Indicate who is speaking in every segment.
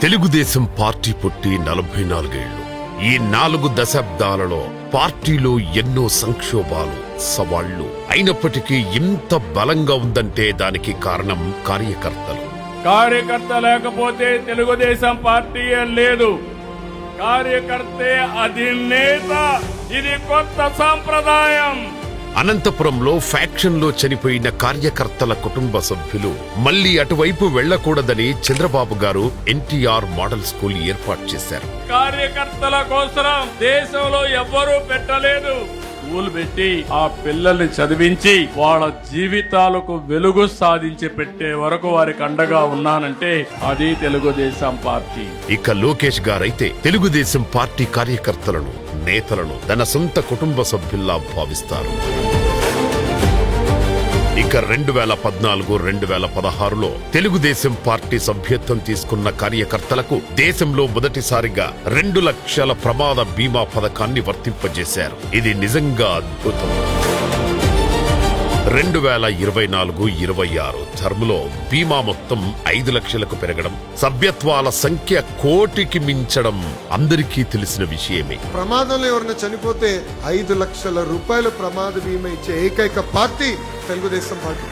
Speaker 1: Telugu Desam party పుట్టి 44 ఏళ్లు. ఈ 4 దశాబ్దాలలో పార్టీలో ఎన్నో సంక్షోభాలు, సవాళ్లు అయినప్పటికీ ఇంత బలంగా ఉందంటే దానికి కారణం కార్యకర్తలు.
Speaker 2: కార్యకర్త లేకపోతే తెలుగుదేశం పార్టీ లేదు. కార్యకర్తే అధినేత. ఇది కొత్త సాంప్రదాయం.
Speaker 1: అనంతపురంలో ఫ్యాక్షన్లో చనిపోయిన కార్యకర్తల కుటుంబ సభ్యులు మళ్లీ అటువైపు వెళ్లకూడదని చంద్రబాబు గారు ఎన్టీఆర్ మోడల్ స్కూల్ ఏర్పాటు చేశారు.
Speaker 2: కార్యకర్తల కోసం దేశంలో ఎవ్వరూ పెట్టలేదు. స్కూల్ పెట్టి ఆ పిల్లల్ని చదివించి వాళ్ళ జీవితాలకు వెలుగు సాధించి పెట్టే వరకు వారికి అండగా ఉన్నానంటే అది తెలుగుదేశం పార్టీ.
Speaker 1: ఇక లోకేష్ గారైతే తెలుగుదేశం పార్టీ కార్యకర్తలను, నేతలను తన సొంత కుటుంబ సభ్యుల్లా భావిస్తారు. ఇక 2014, 2016లో తెలుగుదేశం పార్టీ సభ్యత్వం తీసుకున్న కార్యకర్తలకు దేశంలో మొదటిసారిగా 2 లక్షల ప్రమాద బీమా పథకాన్ని వర్తింపజేశారు. ఇది నిజంగా అద్భుతం. 2024-26 టర్ములో బీమా మొత్తం 5 లక్షలకు పెరగడం, సభ్యత్వాల సంఖ్య 1 కోటికి మించడం అందరికీ తెలిసిన విషయమే.
Speaker 3: ప్రమాదంలో ఎవరైనా చనిపోతే 5 లక్షల రూపాయల ప్రమాద బీమా ఇచ్చే ఏకైక పార్టీ తెలుగుదేశం పార్టీ.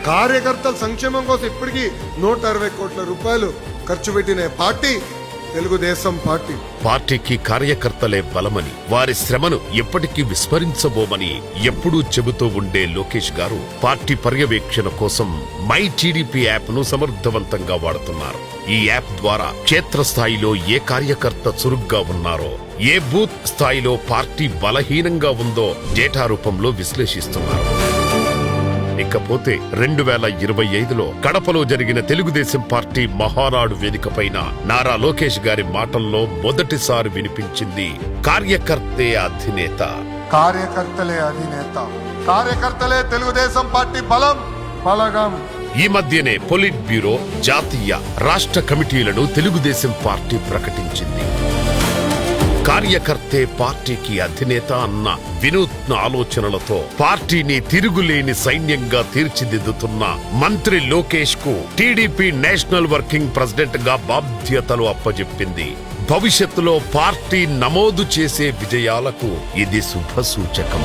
Speaker 3: కార్యకర్తల సంక్షేమం కోసం ఇప్పటికీ 160 కోట్ల రూపాయలు ఖర్చు పెట్టిన పార్టీ తెలుగుదేశం పార్టీ.
Speaker 1: పార్టీకి కార్యకర్తలే బలమని, వారి శ్రమను ఎప్పటికీ విస్మరించబోమని ఎప్పుడూ చెబుతూ ఉండే లోకేష్ గారు పార్టీ పర్యవేక్షణ కోసం మై టీడీపీ యాప్ ను సమర్థవంతంగా వాడుతున్నారు. ఈ యాప్ ద్వారా క్షేత్రస్థాయిలో ఏ కార్యకర్త చురుగ్గా ఉన్నారో, ఏ బూత్ స్థాయిలో పార్టీ బలహీనంగా ఉందో డేటా రూపంలో విశ్లేషిస్తున్నారు. ఇకపోతే 2025లో కడపలో జరిగిన తెలుగుదేశం పార్టీ మహానాడు వేదికపైన నారా లోకేష్ గారి మాటల్లో మొదటిసారి వినిపించింది కార్యకర్తే అధినేత.
Speaker 3: కార్యకర్తలే అధినేత, కార్యకర్తలే తెలుగుదేశం పార్టీ బలం, బలగం.
Speaker 1: ఈ మధ్యనే పొలిట్ బ్యూరో, జాతీయ, రాష్ట్ర కమిటీలను తెలుగుదేశం పార్టీ ప్రకటించింది. కార్యకర్తే పార్టీకి అధినేత అన్న వినూత్న ఆలోచనలతో పార్టీని తిరుగులేని సైన్యంగా తీర్చిదిద్దుతున్న మంత్రి లోకేష్ కు టీడీపీ నేషనల్ వర్కింగ్ ప్రెసిడెంట్ గా బాధ్యతలు అప్పజెప్పింది. భవిష్యత్తులో పార్టీ నమోదు చేసే విజయాలకు ఇది శుభసూచకం.